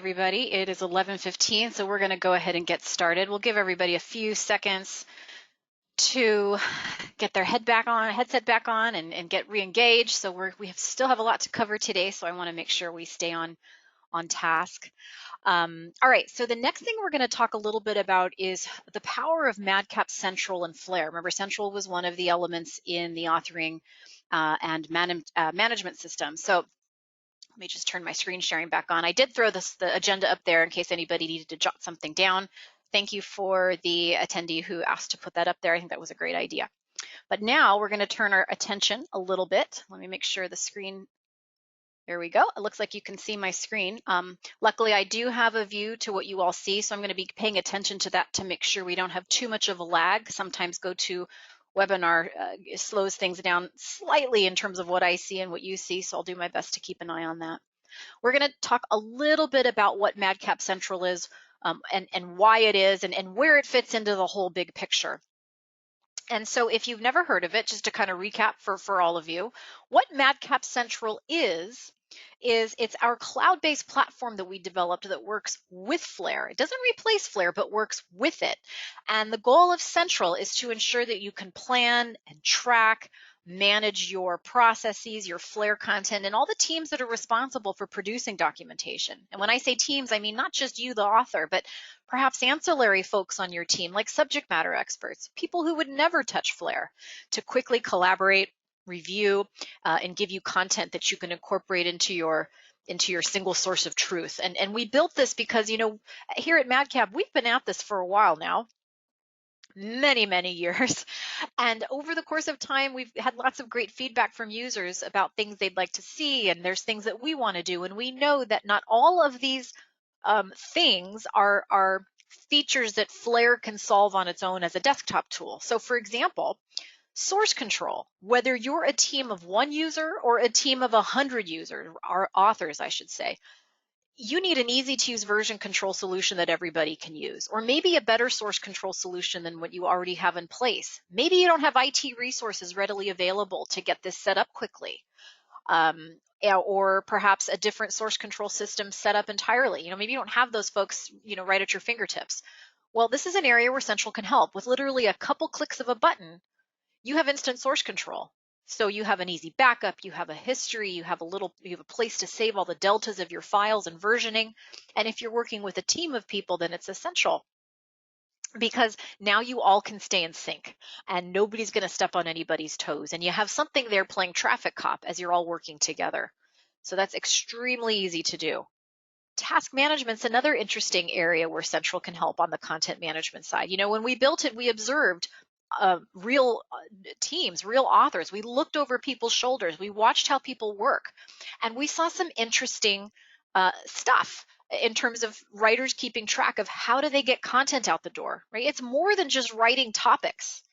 everybody. It is 11:15, so we're going to go ahead and get started. We'll give everybody a few seconds to get their headset back on and get re-engaged. So we still have a lot to cover today, so I want to make sure we stay on task. All right, so the next thing we're going to talk a little bit about is the power of MadCap Central and Flare. Remember, Central was one of the elements in the authoring and management system. So let me just turn my screen sharing back on. I did throw the agenda up there in case anybody needed to jot something down. Thank you for the attendee who asked to put that up there. I think that was a great idea. But now we're going to turn our attention a little bit. Let me make sure the screen, there we go. It looks like you can see my screen. Luckily, I do have a view to what you all see, so I'm going to be paying attention to that to make sure we don't have too much of a lag. Sometimes GoToWebinar slows things down slightly in terms of what I see and what you see, so I'll do my best to keep an eye on that. We're going to talk a little bit about what MadCap Central is and why it is and where it fits into the whole big picture. And so if you've never heard of it, just to kind of recap for all of you, what MadCap Central is it's our cloud-based platform that we developed that works with Flare. It doesn't replace Flare, but works with it. And the goal of Central is to ensure that you can plan and track, manage your processes, your Flare content, and all the teams that are responsible for producing documentation. And when I say teams, I mean not just you, the author, but perhaps ancillary folks on your team, like subject matter experts, people who would never touch Flare, to quickly collaborate, review, and give you content that you can incorporate into your single source of truth. And we built this because, you know, here at MadCap, we've been at this for a while now, many years. And over the course of time, we've had lots of great feedback from users about things they'd like to see, and there's things that we want to do. And we know that not all of these things are features that Flare can solve on its own as a desktop tool. So for example, source control, whether you're a team of one user or a team of 100 users, or authors, I should say, you need an easy to use version control solution that everybody can use, or maybe a better source control solution than what you already have in place. Maybe you don't have IT resources readily available to get this set up quickly. Or perhaps a different source control system set up entirely. You know, maybe you don't have those folks, you know, right at your fingertips. Well, this is an area where Central can help. With literally a couple clicks of a button, you have instant source control. So you have an easy backup, you have a history, you have a place to save all the deltas of your files and versioning. And if you're working with a team of people, then it's essential, because now you all can stay in sync and nobody's going to step on anybody's toes. And you have something there playing traffic cop as you're all working together. So that's extremely easy to do. Task management's another interesting area where Central can help on the content management side. You know, when we built it, we observed real teams, real authors. We looked over people's shoulders. We watched how people work, and we saw some interesting stuff in terms of writers keeping track of how do they get content out the door, right? It's more than just writing topics.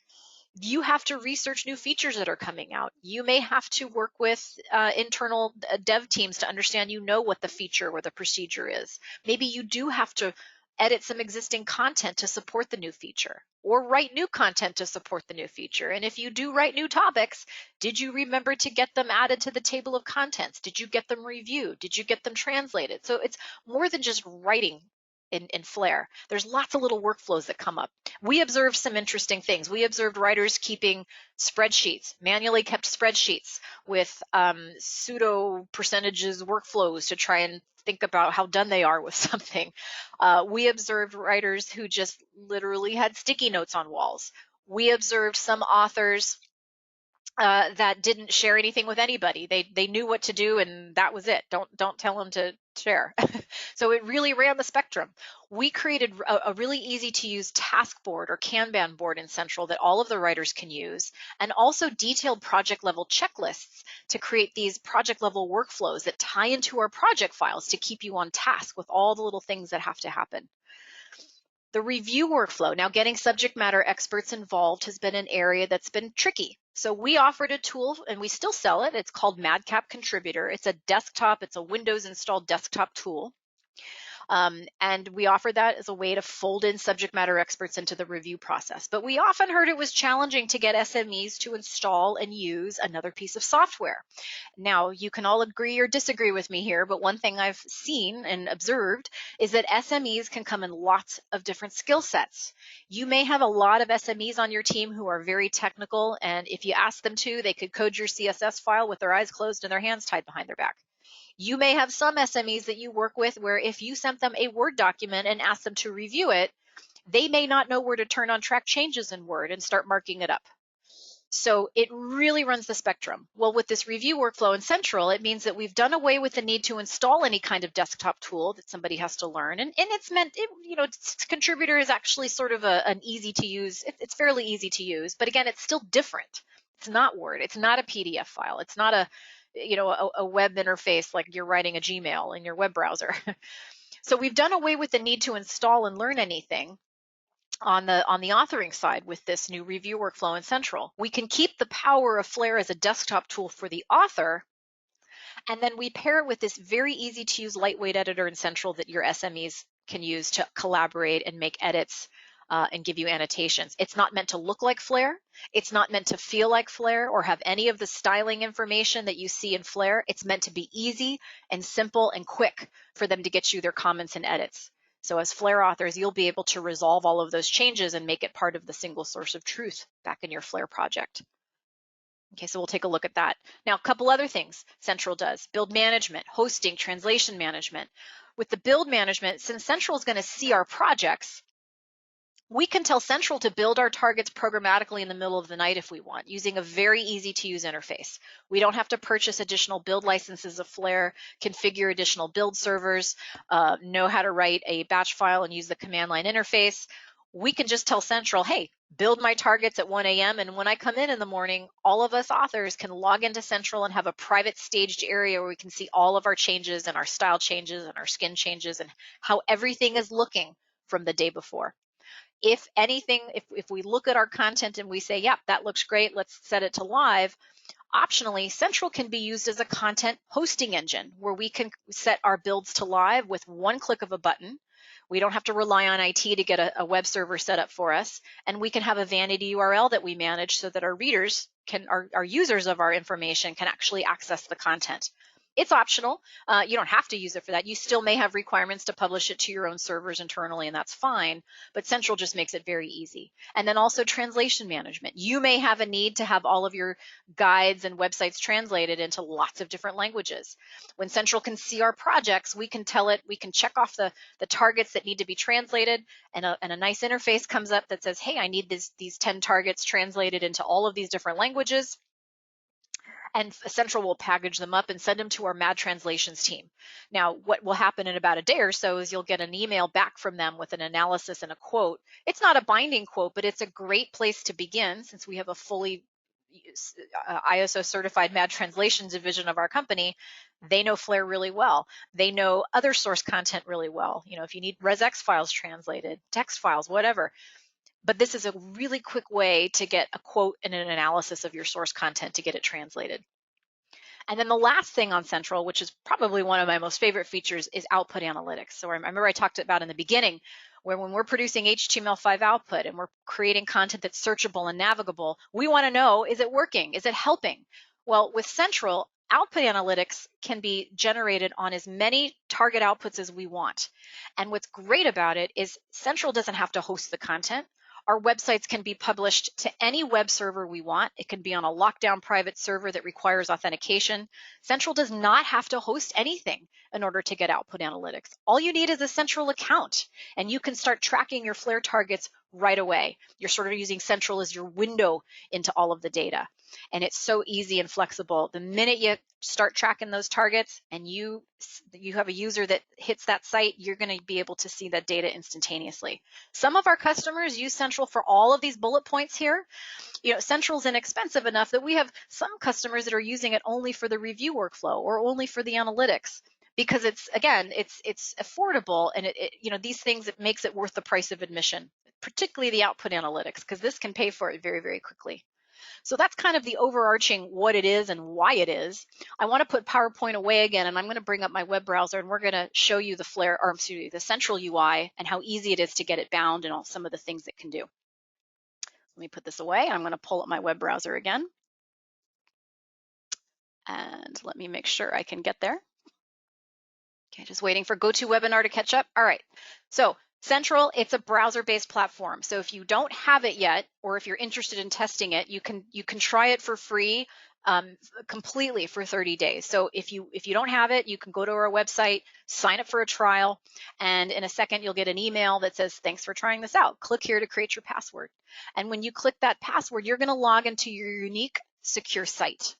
You have to research new features that are coming out. You may have to work with internal dev teams to understand, you know, what the feature or the procedure is. Maybe you do have to edit some existing content to support the new feature, or write new content to support the new feature. And if you do write new topics, did you remember to get them added to the table of contents? Did you get them reviewed? Did you get them translated? So it's more than just writing in Flare. There's lots of little workflows that come up. We observed some interesting things. We observed writers keeping spreadsheets, manually kept spreadsheets with pseudo percentages workflows to try and think about how done they are with something. We observed writers who just literally had sticky notes on walls. We observed some authors that didn't share anything with anybody. They knew what to do, and that was it. Don't tell them to share. So it really ran the spectrum. We created a really easy to use task board or Kanban board in Central that all of the writers can use, and also detailed project level checklists to create these project level workflows that tie into our project files to keep you on task with all the little things that have to happen. The review workflow, now getting subject matter experts involved has been an area that's been tricky. So we offered a tool, and we still sell it. It's called MadCap Contributor. It's a Windows installed desktop tool. And we offered that as a way to fold in subject matter experts into the review process. But we often heard it was challenging to get SMEs to install and use another piece of software. Now, you can all agree or disagree with me here, but one thing I've seen and observed is that SMEs can come in lots of different skill sets. You may have a lot of SMEs on your team who are very technical, and if you ask them to, they could code your CSS file with their eyes closed and their hands tied behind their back. You may have some SMEs that you work with where if you sent them a Word document and asked them to review it, they may not know where to turn on track changes in Word and start marking it up. So it really runs the spectrum. Well, with this review workflow in Central, it means that we've done away with the need to install any kind of desktop tool that somebody has to learn. And it's meant, Contributor is actually sort of an easy to use, it's fairly easy to use, but again, it's still different. It's not Word, it's not a PDF file, it's not a web interface like you're writing a Gmail in your web browser. So we've done away with the need to install and learn anything on the authoring side with this new review workflow in Central. We can keep the power of Flare as a desktop tool for the author, and then we pair it with this very easy to use lightweight editor in Central that your SMEs can use to collaborate and make edits and give you annotations. It's not meant to look like Flare. It's not meant to feel like Flare or have any of the styling information that you see in Flare. It's meant to be easy and simple and quick for them to get you their comments and edits. So as Flare authors, you'll be able to resolve all of those changes and make it part of the single source of truth back in your Flare project. Okay, so we'll take a look at that. Now, a couple other things Central does: build management, hosting, translation management. With the build management, since Central is going to see our projects, we can tell Central to build our targets programmatically in the middle of the night if we want, using a very easy to use interface. We don't have to purchase additional build licenses of Flare, configure additional build servers, know how to write a batch file and use the command line interface. We can just tell Central, hey, build my targets at 1 a.m. and when I come in the morning, all of us authors can log into Central and have a private staged area where we can see all of our changes and our style changes and our skin changes and how everything is looking from the day before. If anything, if we look at our content and we say, yep, that looks great, let's set it to live, optionally, Central can be used as a content hosting engine where we can set our builds to live with one click of a button. We don't have to rely on IT to get a web server set up for us, and we can have a vanity URL that we manage so that our readers our users of our information can actually access the content. It's optional. You don't have to use it for that. You still may have requirements to publish it to your own servers internally, and that's fine, but Central just makes it very easy. And then also translation management. You may have a need to have all of your guides and websites translated into lots of different languages. When Central can see our projects, we can tell it, we can check off the targets that need to be translated, and a nice interface comes up that says, hey, I need these 10 targets translated into all of these different languages. And Central will package them up and send them to our Mad Translations team. Now, what will happen in about a day or so is you'll get an email back from them with an analysis and a quote. It's not a binding quote, but it's a great place to begin since we have a fully ISO certified Mad Translations division of our company. They know Flare really well. They know other source content really well. If you need ResX files translated, text files, whatever. But this is a really quick way to get a quote and an analysis of your source content to get it translated. And then the last thing on Central, which is probably one of my most favorite features, is output analytics. So I remember I talked about in the beginning where when we're producing HTML5 output and we're creating content that's searchable and navigable, we want to know, is it working? Is it helping? Well, with Central, output analytics can be generated on as many target outputs as we want. And what's great about it is Central doesn't have to host the content. Our websites can be published to any web server we want. It can be on a lockdown private server that requires authentication. Central does not have to host anything in order to get output analytics. All you need is a Central account, and you can start tracking your Flare targets right away. You're sort of using Central as your window into all of the data. And it's so easy and flexible. The minute you start tracking those targets and you have a user that hits that site, you're going to be able to see that data instantaneously. Some of our customers use Central for all of these bullet points here. Central's inexpensive enough that we have some customers that are using it only for the review workflow or only for the analytics, because it's affordable, and these things, it makes it worth the price of admission, particularly the output analytics, because this can pay for it very, very quickly. So that's kind of the overarching what it is and why it is. I want to put PowerPoint away again, and I'm going to bring up my web browser, and we're going to show you the Flare, or excuse me, the Central UI and how easy it is to get it bound and all some of the things it can do. Let me put this away. I'm going to pull up my web browser again. And let me make sure I can get there. Okay, just waiting for GoToWebinar to catch up. All right, so Central, it's a browser-based platform. So if you don't have it yet, or if you're interested in testing it, you can try it for free, completely for 30 days. So if you don't have it, you can go to our website, sign up for a trial, and in a second you'll get an email that says, thanks for trying this out. Click here to create your password. And when you click that password, you're going to log into your unique secure site.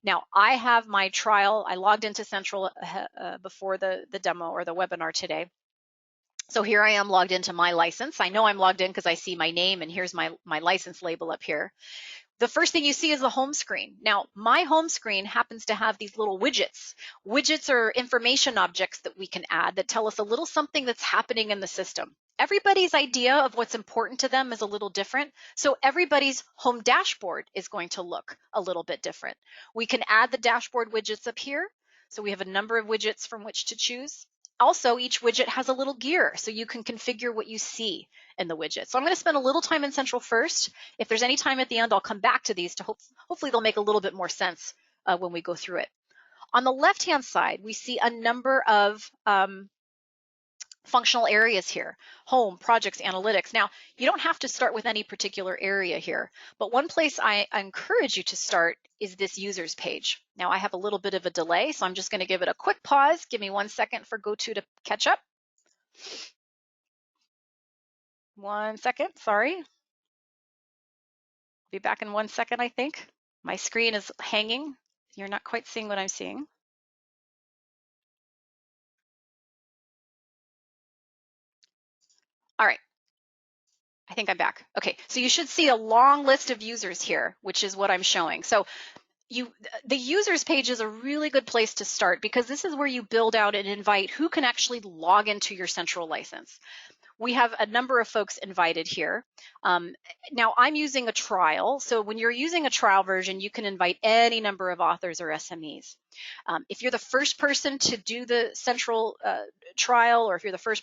Now, I have my trial. I logged into Central before the demo or the webinar today. So here I am logged into my license. I know I'm logged in because I see my name, and here's my license label up here. The first thing you see is the home screen. Now, my home screen happens to have these little widgets. Widgets are information objects that we can add that tell us a little something that's happening in the system. Everybody's idea of what's important to them is a little different, so everybody's home dashboard is going to look a little bit different. We can add the dashboard widgets up here, so we have a number of widgets from which to choose. Also, each widget has a little gear, so you can configure what you see in the widget. So I'm going to spend a little time in Central first. If there's any time at the end, I'll come back to these to hopefully they'll make a little bit more sense when we go through it. On the left-hand side, we see a number of functional areas here: home, projects, analytics. Now, you don't have to start with any particular area here, but one place I encourage you to start is this users page. Now, I have a little bit of a delay, so I'm just going to give it a quick pause. Give me 1 second for GoTo to catch up. 1 second, sorry. I'll be back in 1 second, I think. My screen is hanging. You're not quite seeing what I'm seeing. All right. I think I'm back. Okay, so you should see a long list of users here, which is what I'm showing. So the users page is a really good place to start because this is where you build out and invite who can actually log into your Central license. We have a number of folks invited here. Now I'm using a trial. So when you're using a trial version, you can invite any number of authors or SMEs. If you're the first person to do the Central trial, or if you're the first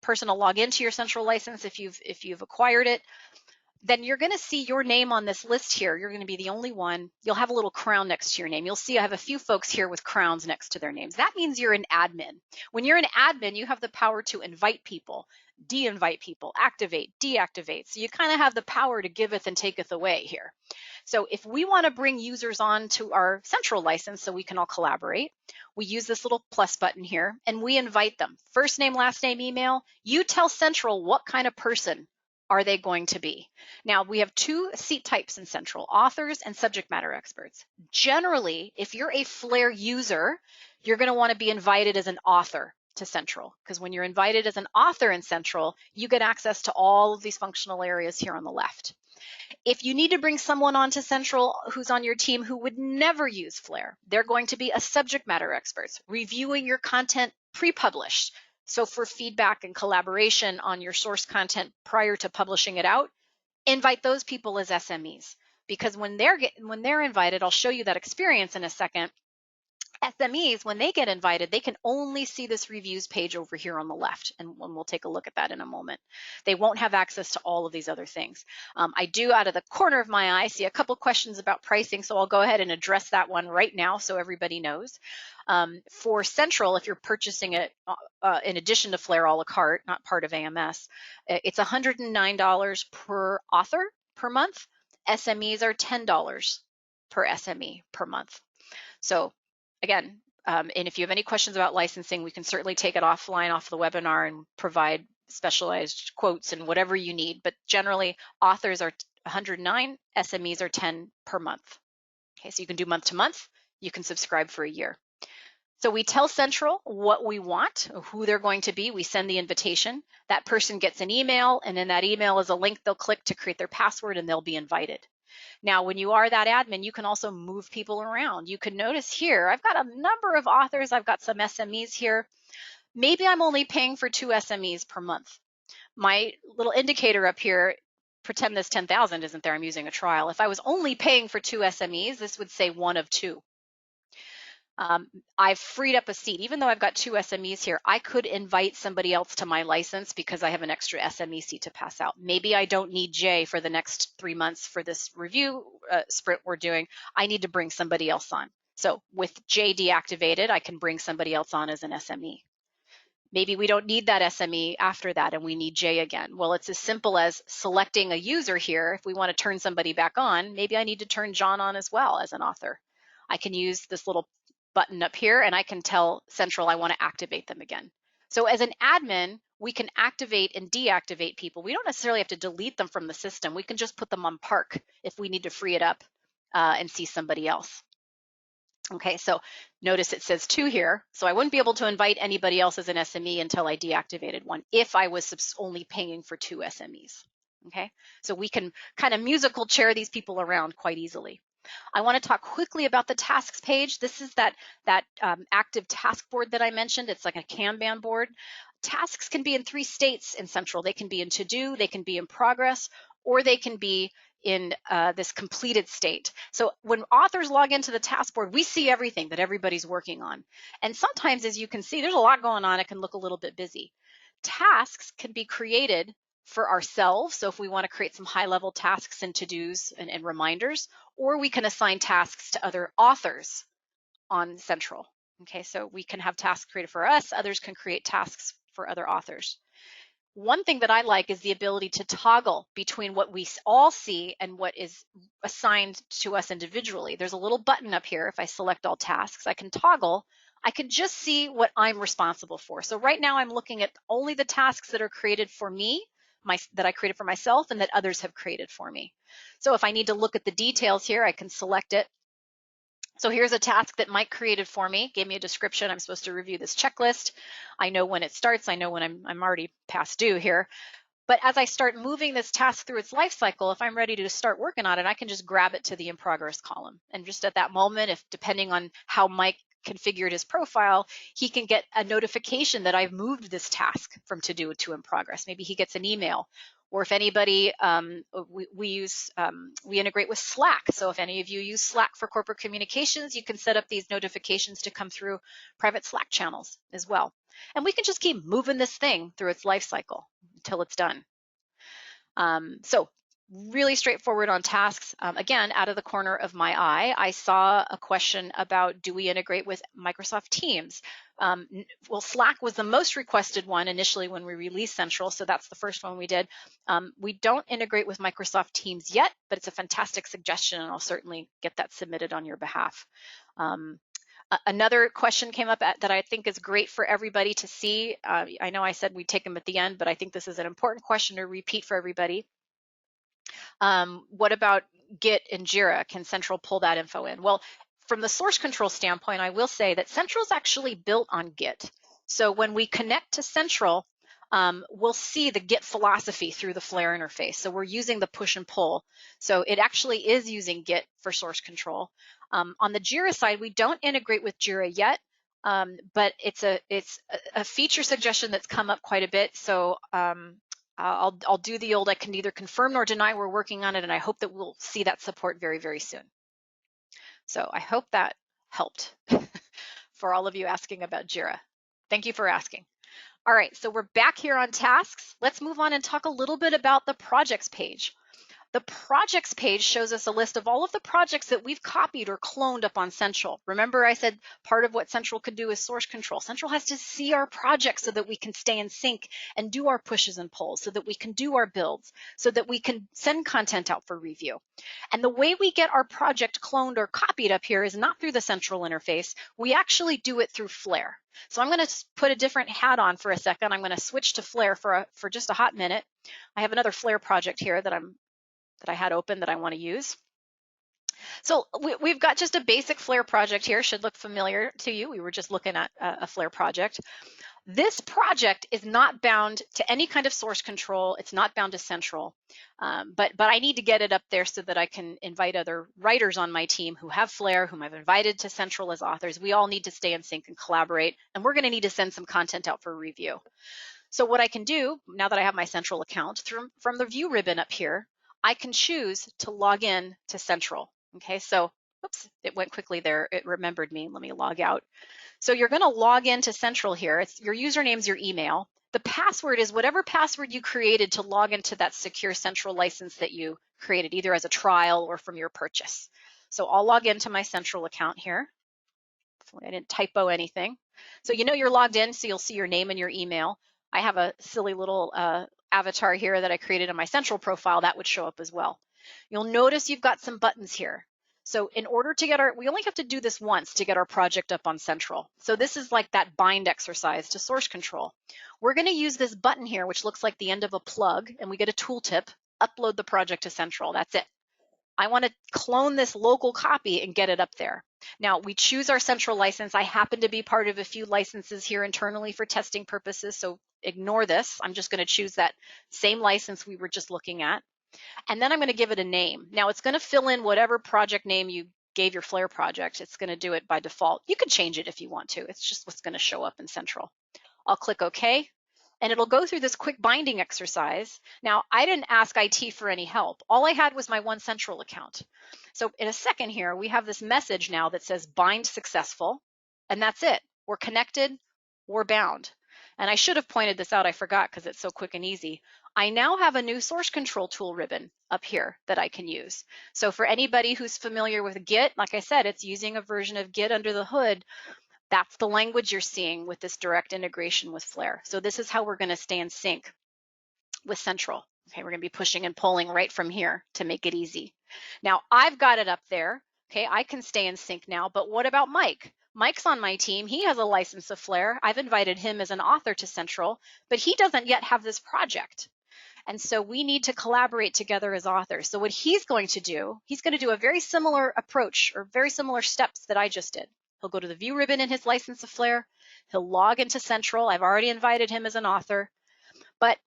person to log into your Central license, if you've acquired it, then you're going to see your name on this list here. You're going to be the only one. You'll have a little crown next to your name. You'll see I have a few folks here with crowns next to their names. That means you're an admin. When you're an admin, you have the power to invite people, de-invite people, activate, deactivate. So you kind of have the power to giveth and taketh away here. So if we want to bring users on to our Central license so we can all collaborate, we use this little plus button here and we invite them. First name, last name, email. You tell Central what kind of person are they going to be. Now, we have two seat types in Central: authors and subject matter experts. Generally, if you're a Flare user, you're going to want to be invited as an author to Central, because when you're invited as an author in Central, you get access to all of these functional areas here on the left. If you need to bring someone onto Central who's on your team who would never use Flare, they're going to be a subject matter experts, reviewing your content pre-published. So for feedback and collaboration on your source content prior to publishing it out, invite those people as SMEs, because when they're invited, I'll show you that experience in a second. SMEs, when they get invited, they can only see this reviews page over here on the left, and we'll take a look at that in a moment. They won't have access to all of these other things. I do, out of the corner of my eye, see a couple questions about pricing, so I'll go ahead and address that one right now so everybody knows. For Central, if you're purchasing it in addition to Flare a la carte, not part of AMS, it's $109 per author per month. SMEs are $10 per SME per month. So again, and if you have any questions about licensing, we can certainly take it offline off the webinar and provide specialized quotes and whatever you need. But generally, authors are $109, SMEs are $10 per month. Okay, so you can do month to month. You can subscribe for a year. So we tell Central what we want, who they're going to be. We send the invitation. That person gets an email, and in that email is a link they'll click to create their password, and they'll be invited. Now, when you are that admin, you can also move people around. You can notice here, I've got a number of authors. I've got some SMEs here. Maybe I'm only paying for 2 SMEs per month. My little indicator up here pretend this 10,000 isn't there, I'm using a trial. If I was only paying for 2 SMEs, this would say 1 of 2. I've freed up a seat. Even though I've got 2 SMEs here, I could invite somebody else to my license because I have an extra SME seat to pass out. Maybe I don't need Jay for the next 3 months for this review sprint we're doing. I need to bring somebody else on. So with Jay deactivated, I can bring somebody else on as an SME. Maybe we don't need that SME after that and we need Jay again. Well, it's as simple as selecting a user here. If we want to turn somebody back on, maybe I need to turn John on as well as an author. I can use this little button up here and I can tell Central I want to activate them again. So as an admin, we can activate and deactivate people. We don't necessarily have to delete them from the system. We can just put them on park if we need to free it up and see somebody else. Okay, so notice it says 2 here. So I wouldn't be able to invite anybody else as an SME until I deactivated one if I was only paying for 2 SMEs. Okay, so we can kind of musical chair these people around quite easily. I want to talk quickly about the tasks page. This is that active task board that I mentioned. It's like a Kanban board. Tasks can be in 3 states in Central. They can be in to-do, they can be in progress, or they can be in this completed state. So when authors log into the task board, we see everything that everybody's working on. And sometimes, as you can see, there's a lot going on. It can look a little bit busy. Tasks can be created for ourselves. So if we want to create some high-level tasks and to-dos and reminders, or we can assign tasks to other authors on Central. Okay, so we can have tasks created for us. Others can create tasks for other authors. One thing that I like is the ability to toggle between what we all see and what is assigned to us individually. There's a little button up here. If I select all tasks, I can toggle. I can just see what I'm responsible for. So right now I'm looking at only the tasks that are created for me, that I created for myself and that others have created for me. So if I need to look at the details here, I can select it. So here's a task that Mike created for me, gave me a description. I'm supposed to review this checklist. I know when it starts. I know when I'm already past due here. But as I start moving this task through its life cycle, if I'm ready to start working on it, I can just grab it to the in progress column. And just at that moment, if depending on how Mike configured his profile, he can get a notification that I've moved this task from to do to in progress. Maybe he gets an email. Or if anybody, we integrate with Slack. So if any of you use Slack for corporate communications, you can set up these notifications to come through private Slack channels as well. And we can just keep moving this thing through its life cycle until it's done. So really straightforward on tasks. Again, out of the corner of my eye, I saw a question about, do we integrate with Microsoft Teams? Well, Slack was the most requested one initially when we released Central, so that's the first one we did. We don't integrate with Microsoft Teams yet, but it's a fantastic suggestion, and I'll certainly get that submitted on your behalf. Another question came up that I think is great for everybody to see. I know I said we'd take them at the end, but I think this is an important question to repeat for everybody. What about Git and Jira? Can Central pull that info in? Well, from the source control standpoint, I will say that Central is actually built on Git. So when we connect to Central, we'll see the Git philosophy through the Flare interface. So we're using the push and pull. So it actually is using Git for source control. On the Jira side, we don't integrate with Jira yet, but it's a feature suggestion that's come up quite a bit. So I'll do the old, I can neither confirm nor deny we're working on it, and I hope that we'll see that support very, very soon. So I hope that helped for all of you asking about Jira. Thank you for asking. All right, so we're back here on tasks. Let's move on and talk a little bit about the projects page. The projects page shows us a list of all of the projects that we've copied or cloned up on Central. Remember I said part of what Central could do is source control. Central has to see our projects so that we can stay in sync and do our pushes and pulls, so that we can do our builds, so that we can send content out for review. And the way we get our project cloned or copied up here is not through the Central interface. We actually do it through Flare. So I'm going to put a different hat on for a second. I'm going to switch to Flare for just a hot minute. I have another Flare project here that I had open that I want to use. So we've got just a basic Flare project here. Should look familiar to you. We were just looking at a Flare project. This project is not bound to any kind of source control. It's not bound to Central, but I need to get it up there so that I can invite other writers on my team who have Flare, whom I've invited to Central as authors. We all need to stay in sync and collaborate, and we're going to need to send some content out for review. So what I can do, now that I have my Central account, from the view ribbon up here, I can choose to log in to Central. Okay, so, oops, it went quickly there. It remembered me. Let me log out. So you're going to log into Central here. It's your username's your email. The password is whatever password you created to log into that secure Central license that you created, either as a trial or from your purchase. So I'll log into my Central account here. Hopefully I didn't typo anything. So you know you're logged in, so you'll see your name and your email. I have a silly little avatar here that I created in my Central profile that would show up as well. You'll notice you've got some buttons here. So in order to get we only have to do this once to get our project up on Central. So this is like that bind exercise to source control. We're going to use this button here, which looks like the end of a plug, and we get a tooltip, upload the project to Central. That's it. I want to clone this local copy and get it up there. Now we choose our Central license. I happen to be part of a few licenses here internally for testing purposes, so ignore this. I'm just going to choose that same license we were just looking at. And then I'm going to give it a name. Now it's going to fill in whatever project name you gave your Flare project. It's going to do it by default. You can change it if you want to. It's just what's going to show up in Central. I'll click OK, and it'll go through this quick binding exercise. Now, I didn't ask IT for any help. All I had was my One Central account. So in a second here, we have this message now that says bind successful, and that's it. We're connected, we're bound. And I should have pointed this out, I forgot because it's so quick and easy. I now have a new source control tool ribbon up here that I can use. So for anybody who's familiar with Git, like I said, it's using a version of Git under the hood. That's the language you're seeing with this direct integration with Flare. So this is how we're going to stay in sync with Central. Okay, we're going to be pushing and pulling right from here to make it easy. Now I've got it up there. Okay, I can stay in sync now, but what about Mike? Mike's on my team. He has a license of Flare. I've invited him as an author to Central, but he doesn't yet have this project. And so we need to collaborate together as authors. So what he's going to do a very similar approach or very similar steps that I just did. He'll go to the view ribbon in his license of Flare. He'll log into Central. I've already invited him as an author. But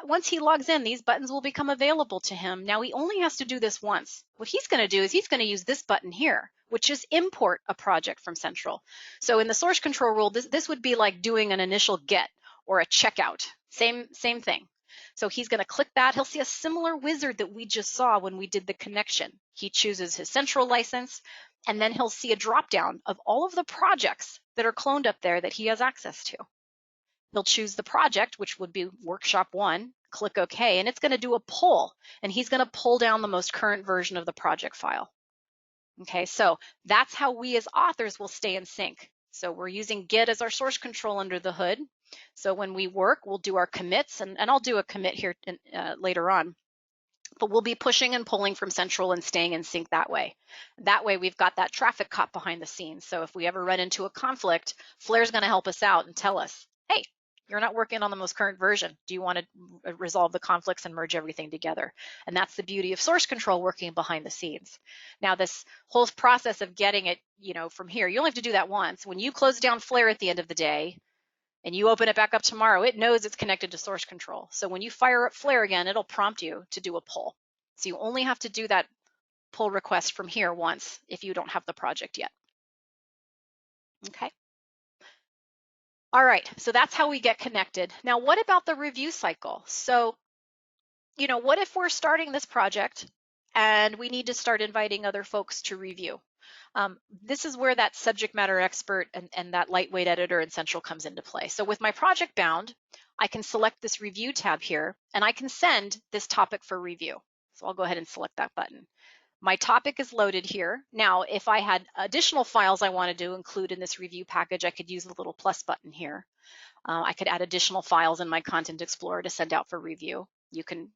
once he logs in, these buttons will become available to him. Now he only has to do this once. What he's going to do is he's going to use this button here, which is import a project from Central. So in the source control rule, this would be like doing an initial get or a checkout. Same thing. So he's going to click that. He'll see a similar wizard that we just saw when we did the connection. He chooses his Central license, and then he'll see a drop-down of all of the projects that are cloned up there that he has access to. He'll choose the project, which would be Workshop 1, click OK, and it's going to do a pull, and he's going to pull down the most current version of the project file. Okay, so that's how we as authors will stay in sync. So we're using Git as our source control under the hood. So when we work, we'll do our commits, and I'll do a commit here later on. But we'll be pushing and pulling from Central and staying in sync that way. That way we've got that traffic cop behind the scenes. So if we ever run into a conflict, Flare's going to help us out and tell us, hey, you're not working on the most current version. Do you want to resolve the conflicts and merge everything together? And that's the beauty of source control working behind the scenes. Now this whole process of getting it, from here, you only have to do that once. When you close down Flare at the end of the day, and you open it back up tomorrow, it knows it's connected to source control. So when you fire up Flare again, it'll prompt you to do a pull. So you only have to do that pull request from here once if you don't have the project yet. Okay. All right, so that's how we get connected. Now, what about the review cycle? So, what if we're starting this project and we need to start inviting other folks to review? This is where that subject matter expert and that lightweight editor in Central comes into play. So with my project bound, I can select this review tab here, and I can send this topic for review. So I'll go ahead and select that button. My topic is loaded here. Now, if I had additional files I wanted to include in this review package, I could use the little plus button here. I could add additional files in my Content Explorer to send out for review. You can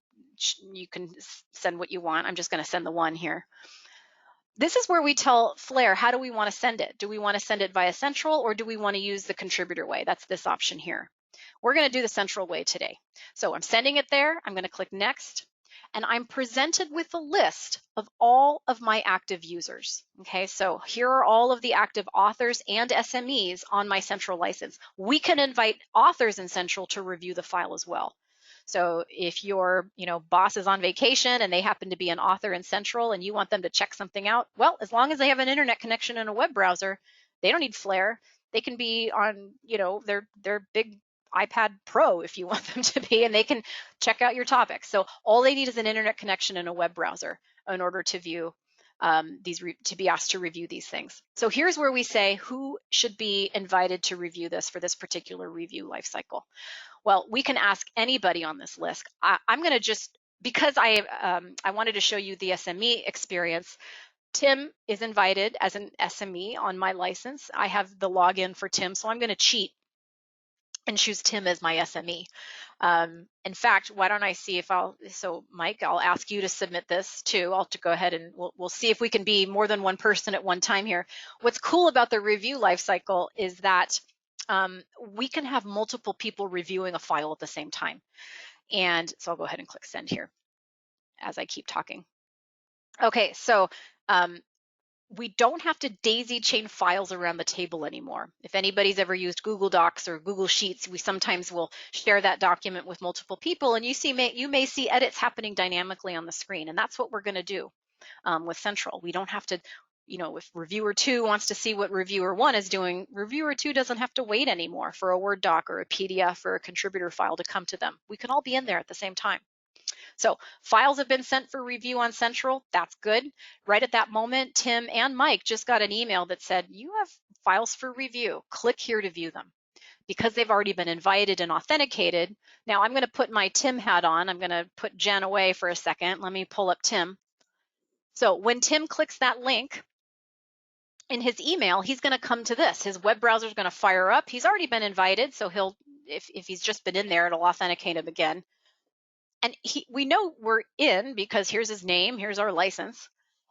send what you want. I'm just going to send the one here. This is where we tell Flare, how do we want to send it? Do we want to send it via Central, or do we want to use the contributor way? That's this option here. We're going to do the Central way today. So I'm sending it there. I'm going to click Next. And I'm presented with a list of all of my active users. Okay, so here are all of the active authors and SMEs on my Central license. We can invite authors in Central to review the file as well. So if your boss is on vacation and they happen to be an author in Central and you want them to check something out, well, as long as they have an internet connection and a web browser, they don't need Flare. They can be on their big iPad Pro if you want them to be, and they can check out your topics. So all they need is an internet connection and a web browser in order to view to be asked to review these things. So here's where we say who should be invited to review this for this particular review lifecycle. Well, we can ask anybody on this list. I'm going to just, because I wanted to show you the SME experience, Tim is invited as an SME on my license. I have the login for Tim, so I'm going to cheat and choose Tim as my SME. In fact, why don't I see if so Mike, I'll ask you to submit this too. I'll go ahead and we'll see if we can be more than one person at one time here. What's cool about the review lifecycle is that we can have multiple people reviewing a file at the same time. And so I'll go ahead and click send here as I keep talking. Okay, so we don't have to daisy chain files around the table anymore. If anybody's ever used Google Docs or Google Sheets, we sometimes will share that document with multiple people, and you may see edits happening dynamically on the screen, and that's what we're going to do with Central. We don't have to, if reviewer 2 wants to see what reviewer 1 is doing, reviewer 2 doesn't have to wait anymore for a Word doc or a PDF or a contributor file to come to them. We can all be in there at the same time. So files have been sent for review on Central. That's good. Right at that moment, Tim and Mike just got an email that said, you have files for review. Click here to view them. Because they've already been invited and authenticated, now I'm going to put my Tim hat on. I'm going to put Jen away for a second. Let me pull up Tim. So when Tim clicks that link in his email, he's going to come to this. His web browser is going to fire up. He's already been invited, so if he's just been in there, it'll authenticate him again. And we know we're in because here's his name, here's our license.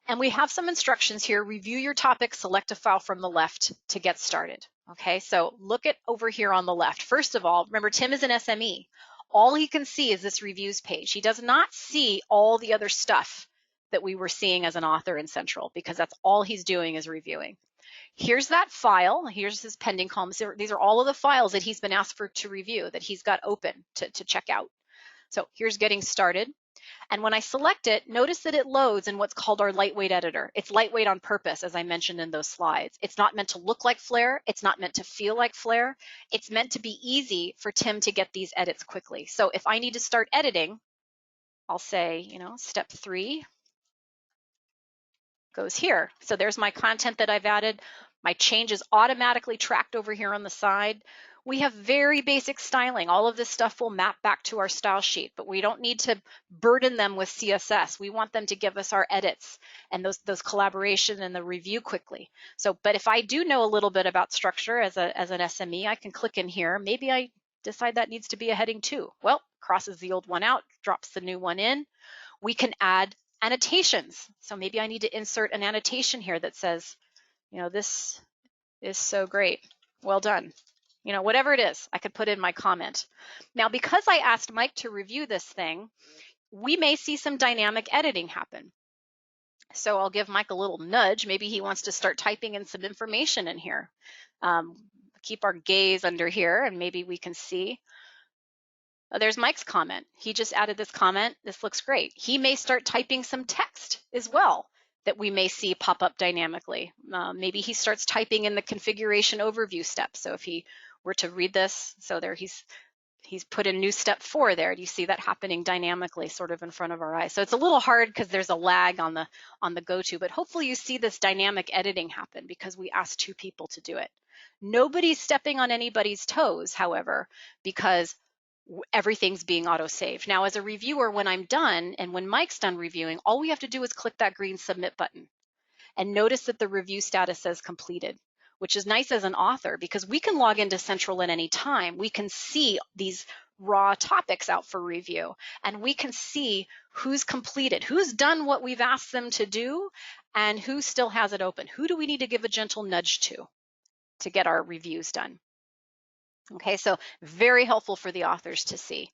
And we have some instructions here. Review your topic, select a file from the left to get started. Okay, so look at over here on the left. First of all, remember Tim is an SME. All he can see is this reviews page. He does not see all the other stuff that we were seeing as an author in Central because that's all he's doing is reviewing. Here's that file. Here's his pending columns. These are all of the files that he's been asked to review that he's got open to check out. So here's getting started. And when I select it, notice that it loads in what's called our lightweight editor. It's lightweight on purpose, as I mentioned in those slides. It's not meant to look like Flare. It's not meant to feel like Flare. It's meant to be easy for Tim to get these edits quickly. So if I need to start editing, I'll say, step 3 goes here. So there's my content that I've added. My change is automatically tracked over here on the side. We have very basic styling. All of this stuff will map back to our style sheet, but we don't need to burden them with CSS. We want them to give us our edits and those collaboration and the review quickly. So, but if I do know a little bit about structure as an SME, I can click in here. Maybe I decide that needs to be a heading 2. Well, crosses the old one out, drops the new one in. We can add annotations. So maybe I need to insert an annotation here that says, this is so great. Well done. Whatever it is, I could put in my comment. Now, because I asked Mike to review this thing, we may see some dynamic editing happen. So I'll give Mike a little nudge. Maybe he wants to start typing in some information in here. Keep our gaze under here, and maybe we can see. There's Mike's comment. He just added this comment. This looks great. He may start typing some text as well that we may see pop up dynamically. Maybe he starts typing in the configuration overview step. So if he were to read this, so there he's put in new step 4 there. Do you see that happening dynamically sort of in front of our eyes? So it's a little hard because there's a lag on the go-to, but hopefully you see this dynamic editing happen because we asked 2 people to do it. Nobody's stepping on anybody's toes, however, because everything's being auto-saved. Now, as a reviewer, when I'm done and when Mike's done reviewing, all we have to do is click that green submit button and notice that the review status says completed, which is nice as an author because we can log into Central at any time. We can see these raw topics out for review, and we can see who's completed, who's done what we've asked them to do, and who still has it open. Who do we need to give a gentle nudge to get our reviews done? Okay, so very helpful for the authors to see.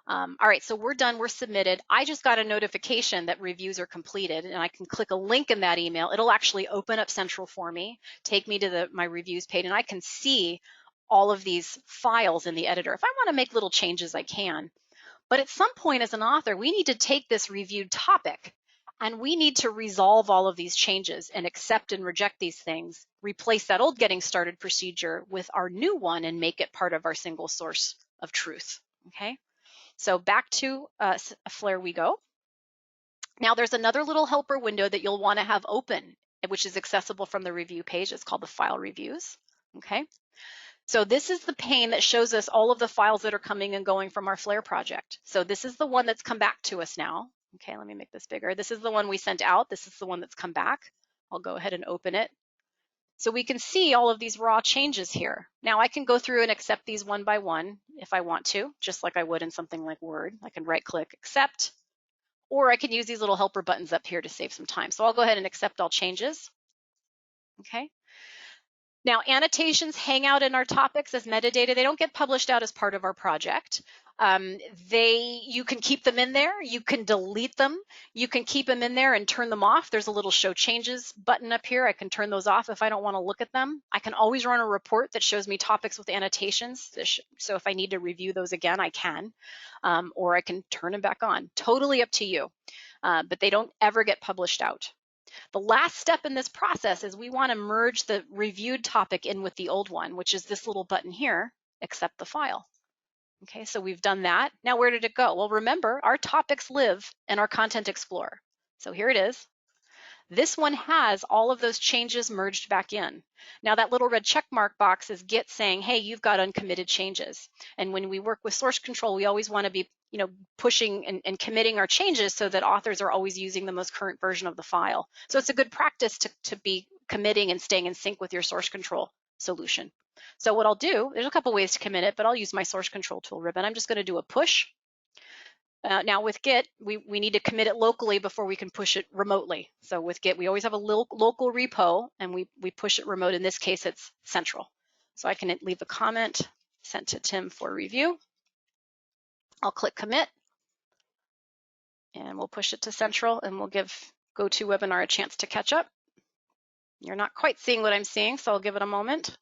All right, so we're done, we're submitted. I just got a notification that reviews are completed, and I can click a link in that email. It'll actually open up Central for me, take me to my reviews page, and I can see all of these files in the editor. If I want to make little changes, I can. But at some point as an author, we need to take this reviewed topic and we need to resolve all of these changes and accept and reject these things, replace that old getting started procedure with our new one and make it part of our single source of truth. Okay, so back to Flare we go. Now there's another little helper window that you'll want to have open, which is accessible from the review page. It's called the file reviews. Okay, so this is the pane that shows us all of the files that are coming and going from our Flare project. So this is the one that's come back to us now. Okay, let me make this bigger. This is the one we sent out. This is the one that's come back. I'll go ahead and open it. So we can see all of these raw changes here. Now I can go through and accept these one by one if I want to, just like I would in something like Word. I can right click accept, or I can use these little helper buttons up here to save some time. So I'll go ahead and accept all changes. Okay. Now, annotations hang out in our topics as metadata. They don't get published out as part of our project. You can keep them in there. You can delete them. You can keep them in there and turn them off. There's a little show changes button up here. I can turn those off if I don't want to look at them. I can always run a report that shows me topics with annotations. So if I need to review those again, I can, or I can turn them back on. Totally up to you, but they don't ever get published out. The last step in this process is we want to merge the reviewed topic in with the old one, which is this little button here, accept the file. Okay, so we've done that. Now where did it go? Well, remember, our topics live in our Content Explorer. So here it is. This one has all of those changes merged back in. Now that little red check mark box is Git saying, hey, you've got uncommitted changes. And when we work with source control, we always want to be pushing and committing our changes so that authors are always using the most current version of the file. So it's a good practice to be committing and staying in sync with your source control solution. So what I'll do, there's a couple ways to commit it, but I'll use my source control tool ribbon. I'm just going to do a push. Now with Git, we need to commit it locally before we can push it remotely. So with Git, we always have a local repo and we push it remote. In this case, it's central. So I can leave a comment, sent to Tim for review. I'll click commit and we'll push it to central and we'll give GoToWebinar a chance to catch up. You're not quite seeing what I'm seeing, so I'll give it a moment.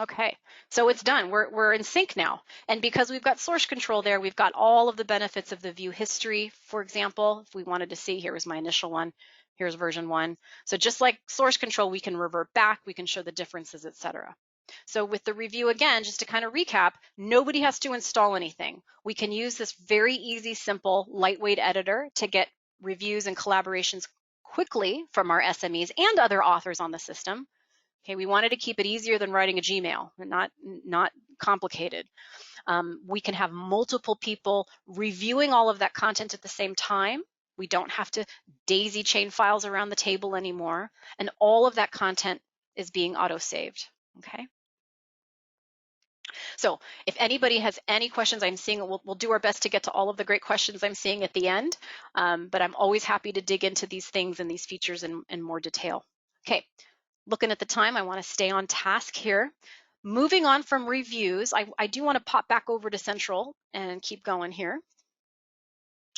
Okay, so it's done. We're in sync now. And because we've got source control there, we've got all of the benefits of the view history, for example. If we wanted to see, here was my initial one, here's version 1. So just like source control, we can revert back, we can show the differences, etc. So with the review again, just to kind of recap, nobody has to install anything. We can use this very easy, simple, lightweight editor to get reviews and collaborations quickly from our SMEs and other authors on the system. Okay, we wanted to keep it easier than writing a Gmail, not complicated. We can have multiple people reviewing all of that content at the same time. We don't have to daisy chain files around the table anymore. And all of that content is being auto-saved, okay? So if anybody has any questions, I'm seeing, we'll do our best to get to all of the great questions I'm seeing at the end, but I'm always happy to dig into these things and these features in more detail. Okay. Looking at the time, I want to stay on task here. Moving on from reviews, I do want to pop back over to Central and keep going here.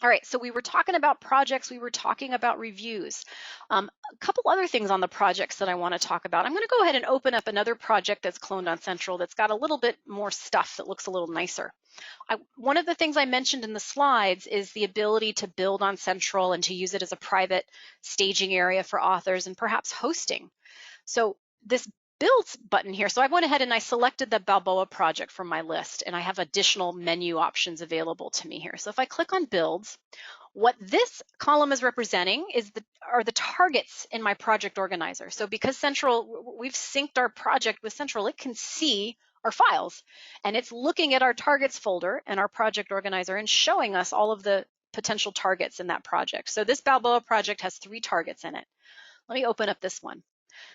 All right, so we were talking about projects, we were talking about reviews. A couple other things on the projects that I want to talk about. I'm going to go ahead and open up another project that's cloned on Central that's got a little bit more stuff that looks a little nicer. One of the things I mentioned in the slides is the ability to build on Central and to use it as a private staging area for authors and perhaps hosting. So this builds button here, so I went ahead and I selected the Balboa project from my list, and I have additional menu options available to me here. So if I click on builds, what this column is representing are the targets in my project organizer. So because Central, we've synced our project with Central, it can see our files, and it's looking at our targets folder and our project organizer and showing us all of the potential targets in that project. So this Balboa project has 3 targets in it. Let me open up this one.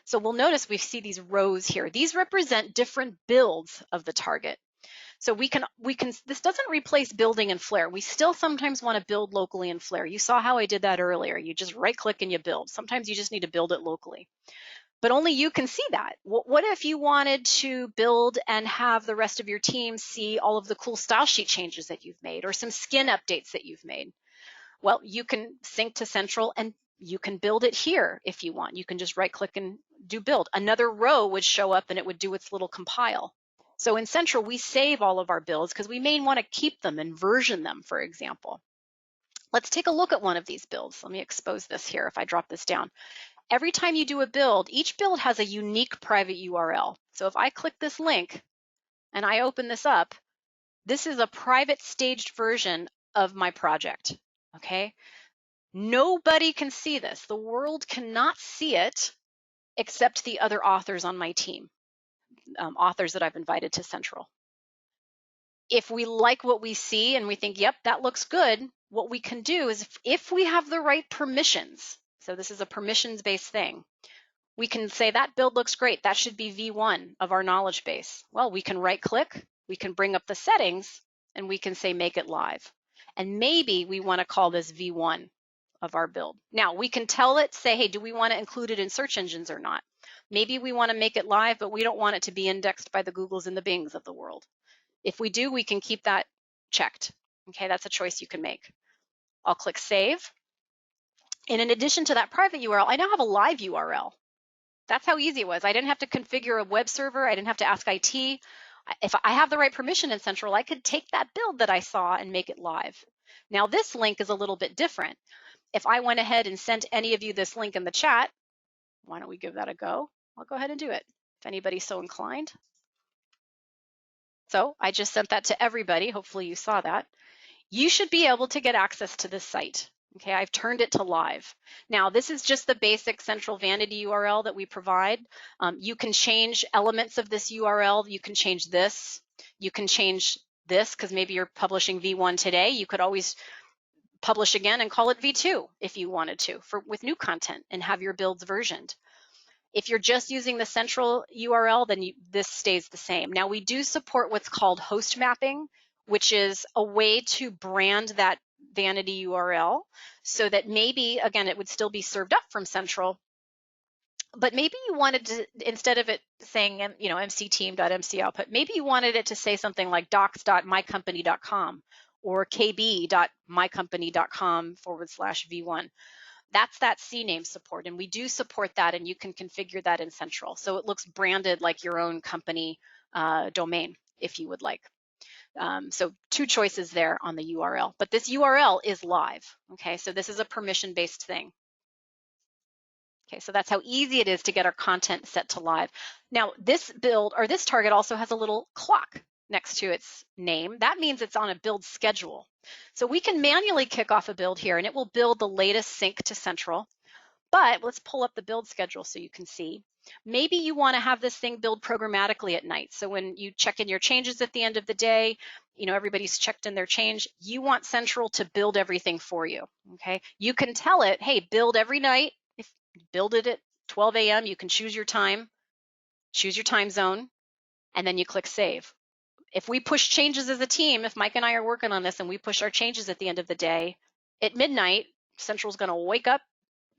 So we'll notice we see these rows here. These represent different builds of the target. So this doesn't replace building in Flare. We still sometimes want to build locally in Flare. You saw how I did that earlier. You just right click and you build. Sometimes you just need to build it locally. But only you can see that. What if you wanted to build and have the rest of your team see all of the cool style sheet changes that you've made or some skin updates that you've made? Well, you can sync to Central and you can build it here if you want. You can just right click and do build. Another row would show up and it would do its little compile. So in Central, we save all of our builds because we may want to keep them and version them, for example. Let's take a look at one of these builds. Let me expose this here if I drop this down. every time you do a build, each build has a unique private URL. So if I click this link and I open this up, this is a private staged version of my project, okay? Nobody can see this. The world cannot see it except the other authors on my team, authors that I've invited to Central. If we like what we see and we think, yep, that looks good, what we can do is if we have the right permissions, so this is a permissions-based thing, we can say that build looks great. That should be V1 of our knowledge base. Well, we can right click, we can bring up the settings, and we can say make it live. And maybe we want to call this V1 of our build. Now we can tell it, say, hey, do we want to include it in search engines or not? Maybe we want to make it live, but we don't want it to be indexed by the Googles and the Bings of the world. If we do, we can keep that checked. Okay, that's a choice you can make. I'll click save. And in addition to that private URL, I now have a live URL. That's how easy it was. I didn't have to configure a web server. I didn't have to ask IT. If I have the right permission in Central, I could take that build that I saw and make it live. Now this link is a little bit different. If I went ahead and sent any of you this link in the chat, why don't we give that a go? I'll go ahead and do it if anybody's so inclined. So I just sent that to everybody. Hopefully you saw that. You should be able to get access to this site. Okay, I've turned it to live. Now, this is just the basic Central Vanity URL that we provide. You can change elements of this URL. You can change this. You can change this because maybe you're publishing V1 today. You could always publish again and call it V2 if you wanted to with new content and have your builds versioned. If you're just using the Central URL, then this stays the same. Now, we do support what's called host mapping, which is a way to brand that vanity URL so that maybe, again, it would still be served up from Central, but maybe you wanted to, instead of it saying, mcteam.mcoutput, maybe you wanted it to say something like docs.mycompany.com or kb.mycompany.com/v1. That's that CNAME support, and we do support that, and you can configure that in Central. So it looks branded like your own company domain, if you would like. So two choices there on the URL, but this URL is live, okay? So this is a permission-based thing. Okay, so that's how easy it is to get our content set to live. Now, this build, or this target also has a little clock next to its name. That means it's on a build schedule. So we can manually kick off a build here, and it will build the latest sync to Central. But let's pull up the build schedule so you can see. Maybe you want to have this thing build programmatically at night. So when you check in your changes at the end of the day, everybody's checked in their change, you want Central to build everything for you, okay? You can tell it, hey, build every night. If you build it at 12 a.m., you can choose your time zone, and then you click save. If we push changes as a team, if Mike and I are working on this and we push our changes at the end of the day, at midnight, Central's going to wake up,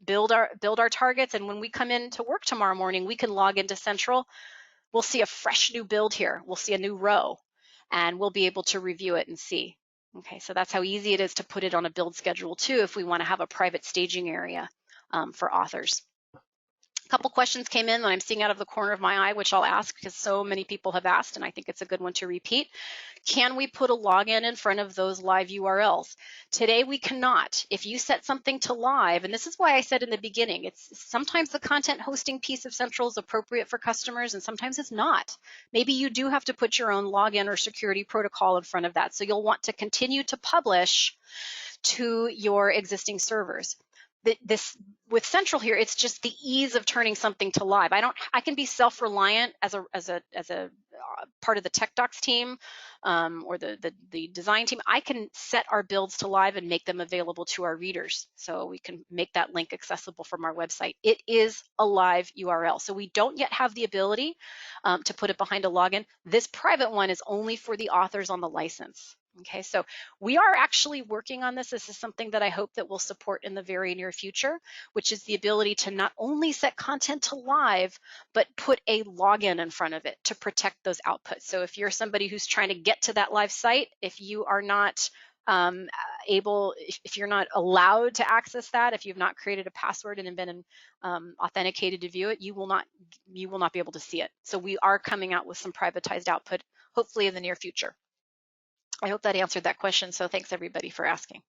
build our targets, and when we come in to work tomorrow morning, we can log into Central. We'll see a fresh new build here. We'll see a new row, and we'll be able to review it and see. Okay, so that's how easy it is to put it on a build schedule too if we want to have a private staging area for authors. A couple questions came in that I'm seeing out of the corner of my eye, which I'll ask because so many people have asked, and I think it's a good one to repeat. Can we put a login in front of those live URLs? Today we cannot. If you set something to live, and this is why I said in the beginning, it's sometimes the content hosting piece of Central is appropriate for customers and sometimes it's not. Maybe you do have to put your own login or security protocol in front of that. So you'll want to continue to publish to your existing servers. With Central here, it's just the ease of turning something to live. I can be self-reliant as a part of the tech docs team or the design team. I can set our builds to live and make them available to our readers, so we can make that link accessible from our website. It is a live URL, so we don't yet have the ability to put it behind a login. This private one is only for the authors on the license. Okay, so we are actually working on this. This is something that I hope that we'll support in the very near future, which is the ability to not only set content to live, but put a login in front of it to protect those outputs. So if you're somebody who's trying to get to that live site, if you are not if you're not allowed to access that, if you've not created a password and been authenticated to view it, you will not be able to see it. So we are coming out with some privatized output, hopefully in the near future. I hope that answered that question. So thanks everybody for asking.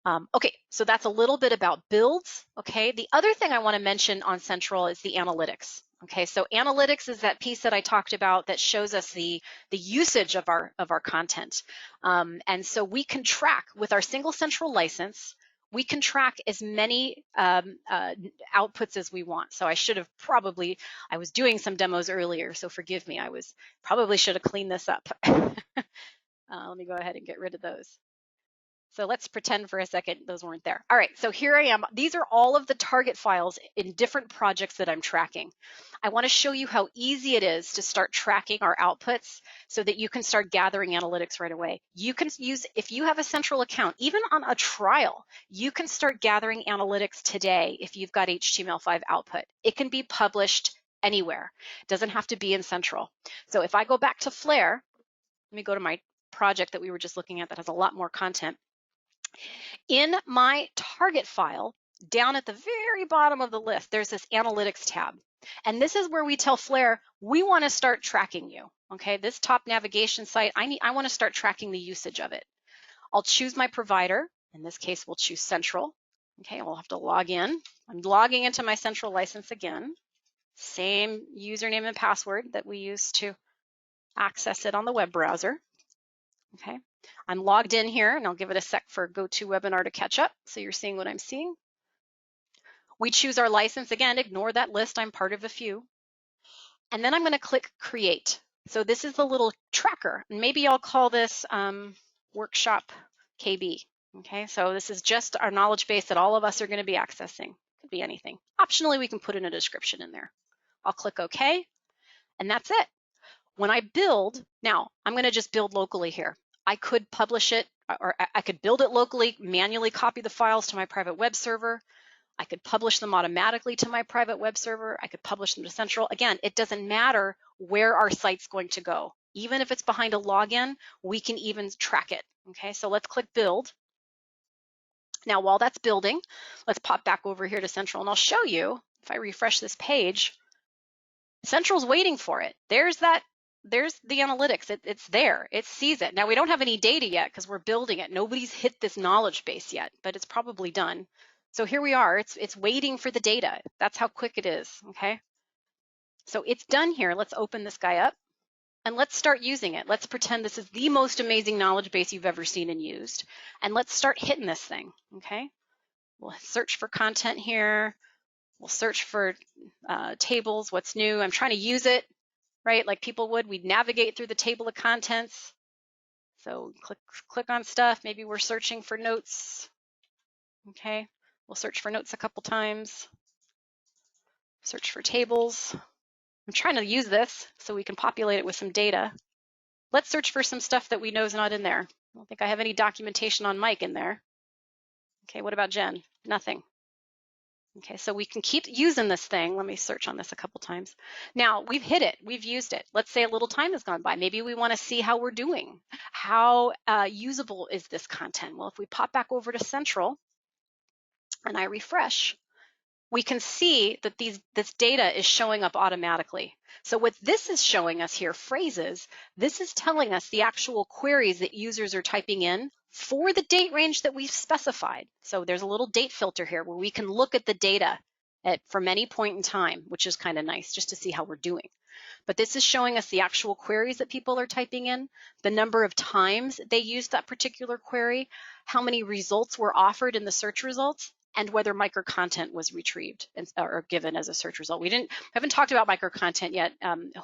Okay, so that's a little bit about builds. Okay, the other thing I want to mention on Central is the analytics. Okay, so analytics is that piece that I talked about that shows us the usage of our content, and so we can track with our single Central license. We can track as many outputs as we want. So I should have probably, I was doing some demos earlier, so forgive me. I was probably should have cleaned this up. Let me go ahead and get rid of those. So let's pretend for a second those weren't there. All right, so here I am. These are all of the target files in different projects that I'm tracking. I want to show you how easy it is to start tracking our outputs so that you can start gathering analytics right away. You can use, if you have a Central account, even on a trial, you can start gathering analytics today if you've got HTML5 output. It can be published anywhere. It doesn't have to be in Central. So if I go back to Flare, let me go to my project that we were just looking at that has a lot more content. In my target file, down at the very bottom of the list, there's this analytics tab. And this is where we tell Flare, we want to start tracking you. Okay, this top navigation site, I want to start tracking the usage of it. I'll choose my provider. In this case, we'll choose Central. Okay, we'll have to log in. I'm logging into my Central license again. Same username and password that we used to access it on the web browser. Okay, I'm logged in here, and I'll give it a sec for GoToWebinar to catch up so you're seeing what I'm seeing. We choose our license. Again, ignore that list. I'm part of a few. And then I'm going to click Create. So this is the little tracker. Maybe I'll call this Workshop KB. Okay, so this is just our knowledge base that all of us are going to be accessing. Could be anything. Optionally, we can put in a description in there. I'll click OK, and that's it. When I build, now I'm going to just build locally here. I could publish it, or I could build it locally, manually copy the files to my private web server. I could publish them automatically to my private web server. I could publish them to Central. Again, it doesn't matter where our site's going to go. Even if it's behind a login, we can even track it. Okay, so let's click Build. Now, while that's building, let's pop back over here to Central, and I'll show you, if I refresh this page, Central's waiting for it. There's the analytics. It's there. It sees it. Now, we don't have any data yet because we're building it. Nobody's hit this knowledge base yet, but it's probably done. So here we are. It's waiting for the data. That's how quick it is, okay? So it's done here. Let's open this guy up, and let's start using it. Let's pretend this is the most amazing knowledge base you've ever seen and used, and let's start hitting this thing, okay? We'll search for content here. We'll search for tables, what's new. I'm trying to use it, right? Like people would, we'd navigate through the table of contents. So click on stuff. Maybe we're searching for notes. Okay, we'll search for notes a couple times. Search for tables. I'm trying to use this so we can populate it with some data. Let's search for some stuff that we know is not in there. I don't think I have any documentation on Mike in there. Okay, what about Jen? Nothing. Okay, so we can keep using this thing. Let me search on this a couple times. Now, we've hit it. We've used it. Let's say a little time has gone by. Maybe we want to see how we're doing. How usable is this content? Well, if we pop back over to Central and I refresh, we can see that this data is showing up automatically. So what this is showing us here, phrases, this is telling us the actual queries that users are typing in for the date range that we've specified. So there's a little date filter here where we can look at the data from any point in time, which is kind of nice just to see how we're doing. But this is showing us the actual queries that people are typing in, the number of times they used that particular query, how many results were offered in the search results, and whether micro content was retrieved or given as a search result. We haven't talked about micro content yet.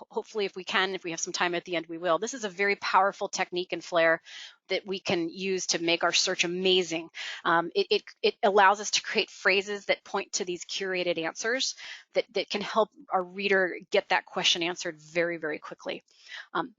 Hopefully, if we have some time at the end, we will. This is a very powerful technique in Flare that we can use to make our search amazing. It allows us to create phrases that point to these curated answers that can help our reader get that question answered very, very quickly.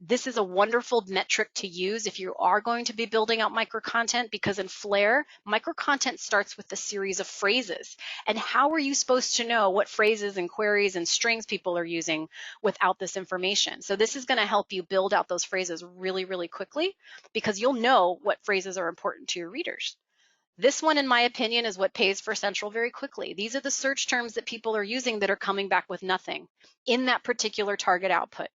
This is a wonderful metric to use if you are going to be building out micro content, because in Flare, micro content starts with a series of phrases. And how are you supposed to know what phrases and queries and strings people are using without this information? So this is going to help you build out those phrases really, really quickly, because you'll know what phrases are important to your readers. This one, in my opinion, is what pays for Central very quickly. These are the search terms that people are using that are coming back with nothing in that particular target output.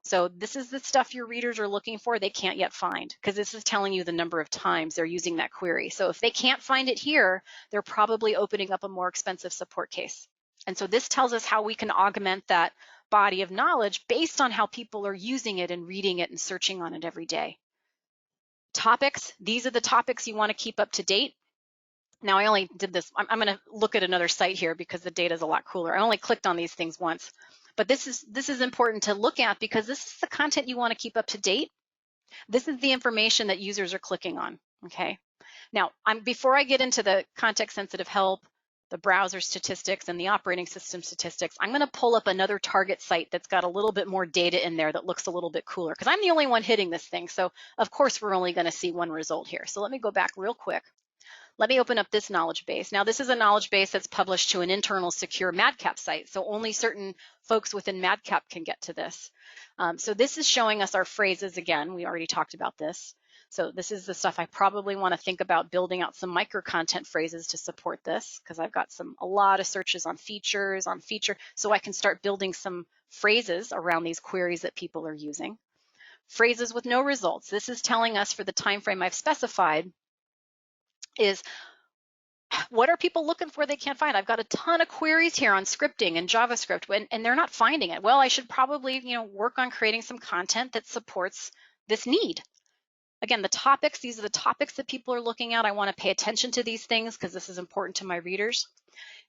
So this is the stuff your readers are looking for, they can't yet find, because this is telling you the number of times they're using that query. So if they can't find it here, they're probably opening up a more expensive support case. And so this tells us how we can augment that body of knowledge based on how people are using it and reading it and searching on it every day. Topics, these are the topics you want to keep up to date. Now I only did this, I'm going to look at another site here because the data is a lot cooler. I only clicked on these things once, but this is important to look at because this is the content you want to keep up to date. This is the information that users are clicking on, okay? Now, before I get into the context sensitive help, the browser statistics and the operating system statistics, I'm going to pull up another target site that's got a little bit more data in there that looks a little bit cooler because I'm the only one hitting this thing. So of course, we're only going to see one result here. So let me go back real quick. Let me open up this knowledge base. Now, this is a knowledge base that's published to an internal secure MadCap site, so only certain folks within MadCap can get to this. So this is showing us our phrases again. We already talked about this. So this is the stuff I probably want to think about building out some micro content phrases to support this because I've got a lot of searches on features, so I can start building some phrases around these queries that people are using. Phrases with no results. This is telling us for the time frame I've specified is what are people looking for they can't find? I've got a ton of queries here on scripting and JavaScript and they're not finding it. Well, I should probably, work on creating some content that supports this need. Again, the topics, these are the topics that people are looking at. I want to pay attention to these things because this is important to my readers.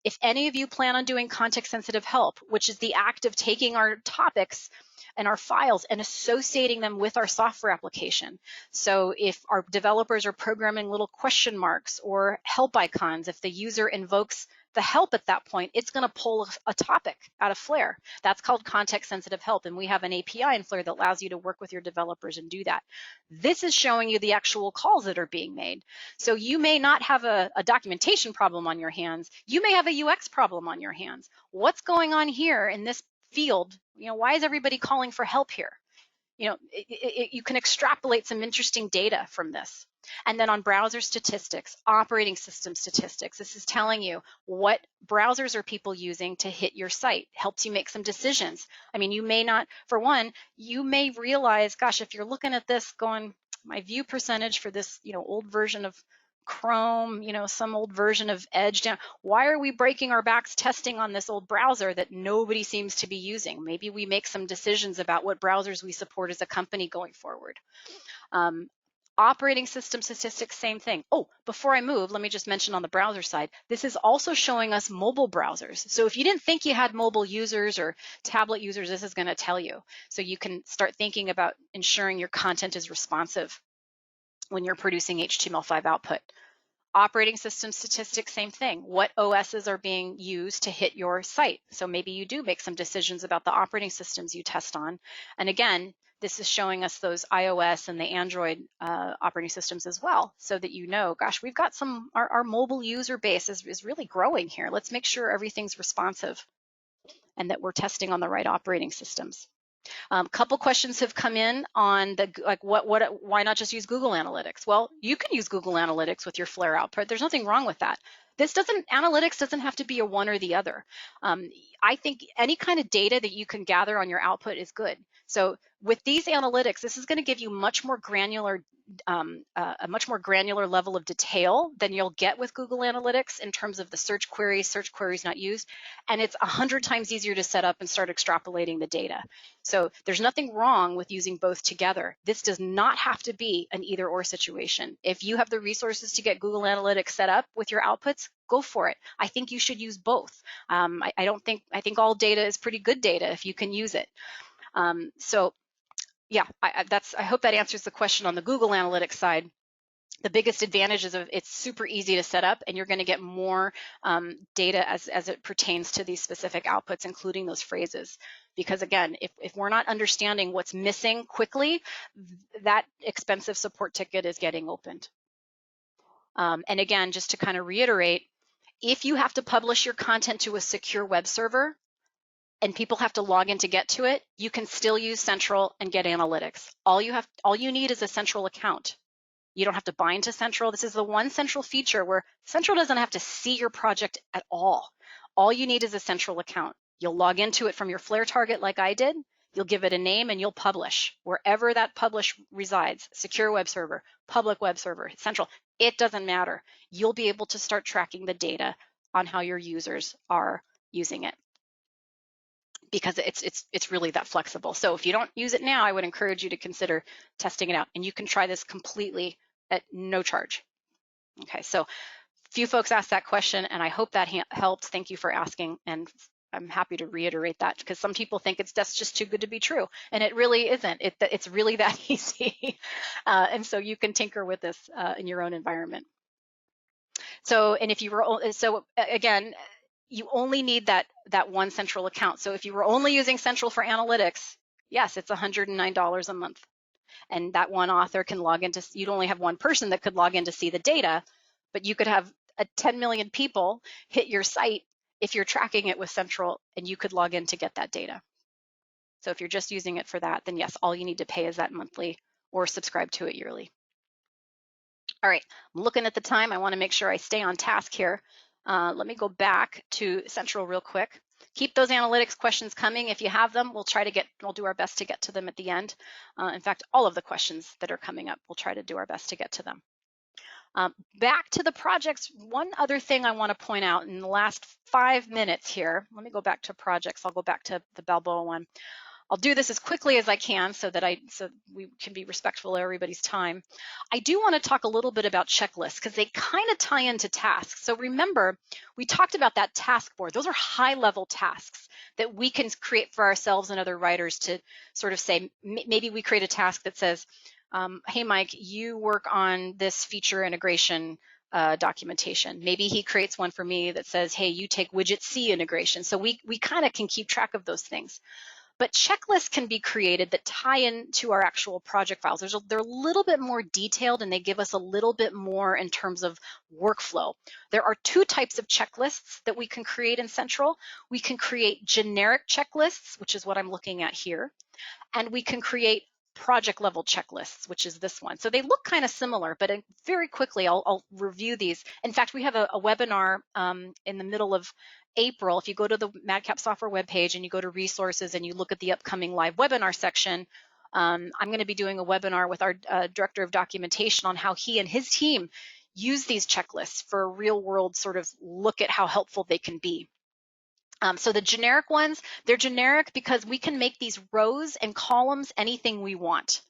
If any of you plan on doing context sensitive help, which is the act of taking our topics and our files and associating them with our software application. So if our developers are programming little question marks or help icons, if the user invokes the help at that point, it's going to pull a topic out of Flare. That's called context sensitive help. And we have an API in Flare that allows you to work with your developers and do that. This is showing you the actual calls that are being made. So you may not have a documentation problem on your hands. You may have a UX problem on your hands. What's going on here in this field? Why is everybody calling for help here? You can extrapolate some interesting data from this. And then on browser statistics, operating system statistics, this is telling you what browsers are people using to hit your site, helps you make some decisions. I mean, you may not, for one, you may realize, gosh, if you're looking at this going, my view percentage for this, old version of Chrome, some old version of Edge down. Why are we breaking our backs testing on this old browser that nobody seems to be using? Maybe we make some decisions about what browsers we support as a company going forward. Operating system statistics, same thing. Oh, before I move, let me just mention on the browser side, this is also showing us mobile browsers. So if you didn't think you had mobile users or tablet users, this is going to tell you. So you can start thinking about ensuring your content is responsive when you're producing HTML5 output. Operating system statistics, same thing. What OSs are being used to hit your site? So maybe you do make some decisions about the operating systems you test on. And again, this is showing us those iOS and the Android operating systems as well, so that gosh, we've got our mobile user base is really growing here. Let's make sure everything's responsive and that we're testing on the right operating systems. Couple questions have come in on why not just use Google Analytics? Well, you can use Google Analytics with your Flare output. There's nothing wrong with that. Analytics doesn't have to be a one or the other. I think any kind of data that you can gather on your output is good. So with these analytics, this is going to give you a much more granular level of detail than you'll get with Google Analytics in terms of the search queries not used. And it's 100 times easier to set up and start extrapolating the data. So there's nothing wrong with using both together. This does not have to be an either or situation. If you have the resources to get Google Analytics set up with your outputs, go for it. I think you should use both. I think all data is pretty good data if you can use it. Yeah, I hope that answers the question on the Google Analytics side. The biggest advantage is it's super easy to set up, and you're going to get more data as it pertains to these specific outputs, including those phrases. Because again, if we're not understanding what's missing quickly, that expensive support ticket is getting opened. And again, just to kind of reiterate, if you have to publish your content to a secure web server, and people have to log in to get to it, you can still use Central and get analytics. All you need is a Central account. You don't have to bind to Central. This is the one Central feature where Central doesn't have to see your project at all. All you need is a Central account. You'll log into it from your Flare target like I did. You'll give it a name and you'll publish wherever that publish resides, secure web server, public web server, central, it doesn't matter. You'll be able to start tracking the data on how your users are using it, because it's really that flexible. So if you don't use it now, I would encourage you to consider testing it out, and you can try this completely at no charge. Okay, so few folks asked that question, and I hope that helped. Thank you for asking, and I'm happy to reiterate that, because some people think that's just too good to be true, and it really isn't. It's really that easy, and so you can tinker with this in your own environment. So, and if you were, so again, you only need that one central account. So if you were only using Central for analytics, yes, it's $109 a month. And that one author can log into, you'd only have one person that could log in to see the data, but you could have 10 million people hit your site if you're tracking it with Central, and you could log in to get that data. So if you're just using it for that, then yes, all you need to pay is that monthly or subscribe to it yearly. All right, I'm looking at the time. I want to make sure I stay on task here. Let me go back to Central real quick. Keep those analytics questions coming. If you have them, we'll do our best to get to them at the end. In fact, all of the questions that are coming up, we'll try to do our best to get to them. Back to the projects, one other thing I want to point out in the last 5 minutes here. Let me go back to projects. I'll go back to the Balboa one. I'll do this as quickly as I can so we can be respectful of everybody's time. I do want to talk a little bit about checklists, because they kind of tie into tasks. So remember, we talked about that task board. Those are high-level tasks that we can create for ourselves and other writers to sort of say, maybe we create a task that says, hey, Mike, you work on this feature integration documentation. Maybe he creates one for me that says, hey, you take widget C integration. So we kind of can keep track of those things. But checklists can be created that tie into our actual project files. They're a little bit more detailed, and they give us a little bit more in terms of workflow. There are two types of checklists that we can create in Central. We can create generic checklists, which is what I'm looking at here, and we can create project level checklists, which is this one. So they look kind of similar, but very quickly I'll review these. In fact, we have a webinar in the middle of April. If you go to the MadCap software webpage and you go to resources and you look at the upcoming live webinar section, I'm going to be doing a webinar with our director of documentation on how he and his team use these checklists for a real world sort of look at how helpful they can be. So the generic ones, they're generic because we can make these rows and columns anything we want.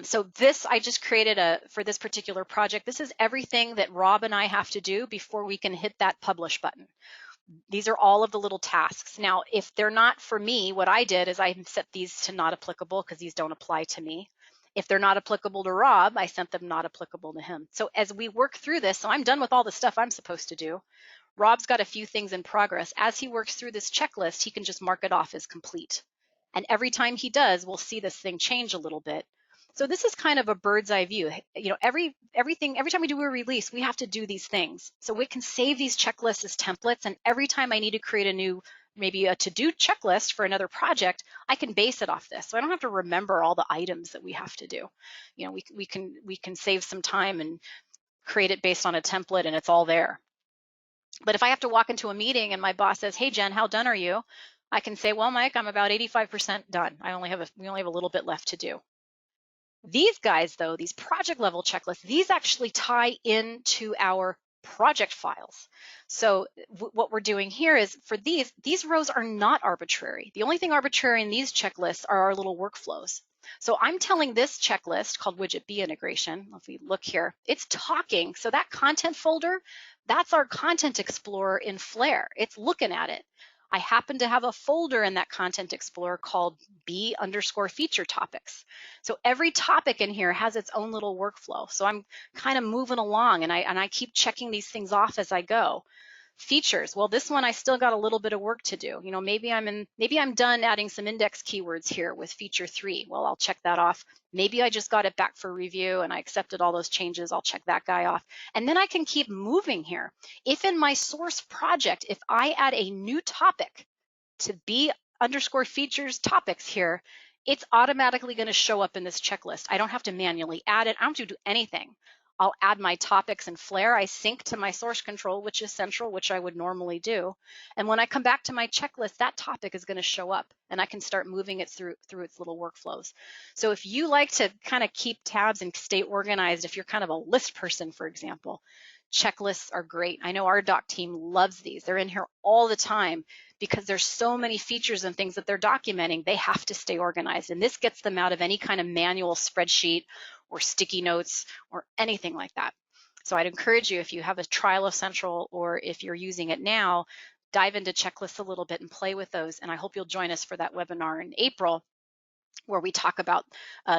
So this, I just created for this particular project, this is everything that Rob and I have to do before we can hit that publish button. These are all of the little tasks. Now, if they're not for me, what I did is I set these to not applicable, because these don't apply to me. If they're not applicable to Rob, I sent them not applicable to him. So as we work through this, so I'm done with all the stuff I'm supposed to do. Rob's got a few things in progress. As he works through this checklist, he can just mark it off as complete. And every time he does, we'll see this thing change a little bit. So this is kind of a bird's eye view. You know, every time we do a release, we have to do these things. So we can save these checklists as templates, and every time I need to create a new, maybe a to-do checklist for another project, I can base it off this. So I don't have to remember all the items that we have to do. You know, we can save some time and create it based on a template, and it's all there. But if I have to walk into a meeting and my boss says, hey, Jen, how done are you? I can say, well, Mike, I'm about 85% done. We only have a little bit left to do. These guys, though, these project level checklists, these actually tie into our project files. So what we're doing here is, for these rows are not arbitrary. The only thing arbitrary in these checklists are our little workflows. So I'm telling this checklist called widget B integration, if we look here, it's talking. So that content folder, that's our content explorer in Flare. It's looking at it. I happen to have a folder in that content explorer called B_feature topics. So every topic in here has its own little workflow. So I'm kind of moving along, and I keep checking these things off as I go. Features, well, this one I still got a little bit of work to do. You know, maybe I'm done adding some index keywords here with feature 3. Well, I'll check that off. Maybe I just got it back for review and I accepted all those changes. I'll check that guy off. And then I can keep moving here. If in my source project, if I add a new topic to B_features topics here, it's automatically going to show up in this checklist. I don't have to manually add it. I don't have to do anything. I'll add my topics in Flare. I sync to my source control, which is central, which I would normally do. And when I come back to my checklist, that topic is going to show up and I can start moving it through its little workflows. So if you like to kind of keep tabs and stay organized, if you're kind of a list person, for example, checklists are great. I know our doc team loves these. They're in here all the time because there's so many features and things that they're documenting. They have to stay organized. And this gets them out of any kind of manual spreadsheet or sticky notes or anything like that. So I'd encourage you, if you have a trial of Central or if you're using it now, dive into checklists a little bit and play with those. And I hope you'll join us for that webinar in April where we talk about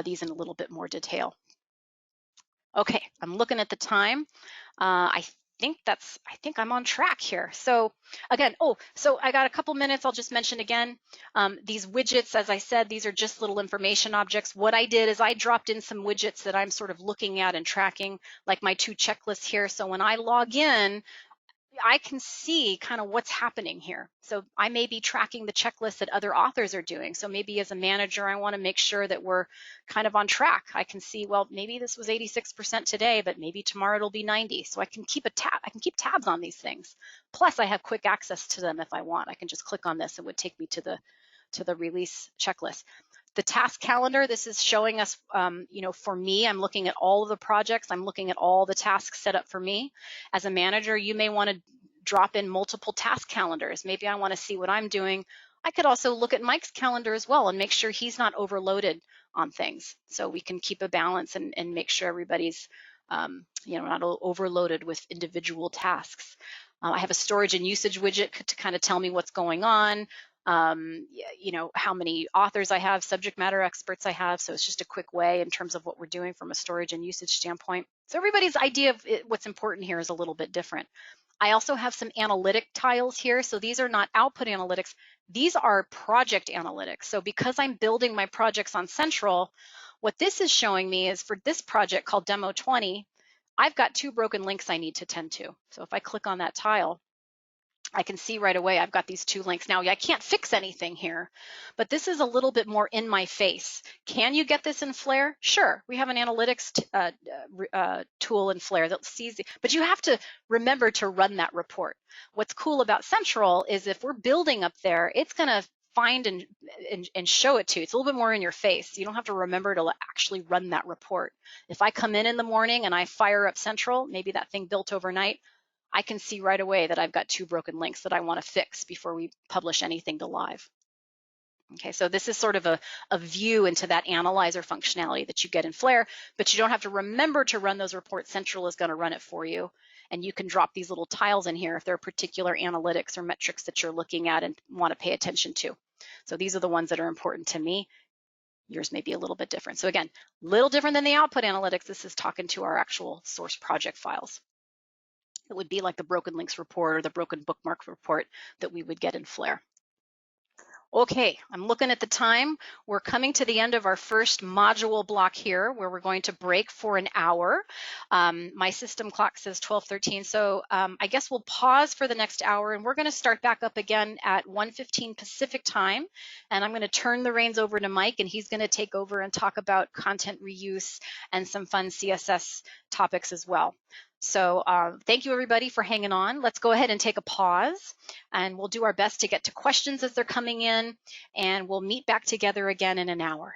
these in a little bit more detail. Okay, I'm looking at the time. I think I'm on track here. So again, so I got a couple minutes. I'll just mention again, these widgets, as I said, these are just little information objects. What I did is I dropped in some widgets that I'm sort of looking at and tracking, like my 2 checklists here. So when I log in, I can see kind of what's happening here. So I may be tracking the checklist that other authors are doing. So maybe as a manager, I want to make sure that we're kind of on track. I can see, well, maybe this was 86% today, but maybe tomorrow it'll be 90. So I can keep tabs on these things. Plus I have quick access to them if I want. I can just click on this. It would take me to the release checklist. The task calendar, this is showing us, for me, I'm looking at all of the projects. I'm looking at all the tasks set up for me. As a manager, you may want to drop in multiple task calendars. Maybe I want to see what I'm doing. I could also look at Mike's calendar as well and make sure he's not overloaded on things. So we can keep a balance and make sure everybody's not overloaded with individual tasks. I have a storage and usage widget to kind of tell me what's going on. How many authors I have, subject matter experts I have. So it's just a quick way in terms of what we're doing from a storage and usage standpoint. So everybody's idea of what's important here is a little bit different. I also have some analytic tiles here. So these are not output analytics. These are project analytics. So because I'm building my projects on Central, what this is showing me is for this project called Demo 20, I've got 2 broken links I need to tend to. So if I click on that tile, I can see right away I've got these 2 links. Now, I can't fix anything here, but this is a little bit more in my face. Can you get this in Flare? Sure, we have an analytics tool in Flare that sees it, but you have to remember to run that report. What's cool about Central is if we're building up there, it's going to find and show it to you. It's a little bit more in your face. You don't have to remember to actually run that report. If I come in the morning and I fire up Central, maybe that thing built overnight, I can see right away that I've got 2 broken links that I want to fix before we publish anything to live. Okay, so this is sort of a view into that analyzer functionality that you get in Flare, but you don't have to remember to run those reports. Central is going to run it for you. And you can drop these little tiles in here if there are particular analytics or metrics that you're looking at and want to pay attention to. So these are the ones that are important to me. Yours may be a little bit different. So again, a little different than the output analytics. This is talking to our actual source project files. It would be like the broken links report or the broken bookmark report that we would get in Flare. Okay, I'm looking at the time. We're coming to the end of our first module block here where we're going to break for an hour. My system clock says 12:13, so I guess we'll pause for the next hour and we're going to start back up again at 1:15 Pacific time. And I'm going to turn the reins over to Mike and he's going to take over and talk about content reuse and some fun CSS topics as well. So thank you everybody for hanging on. Let's go ahead and take a pause and we'll do our best to get to questions as they're coming in and we'll meet back together again in an hour.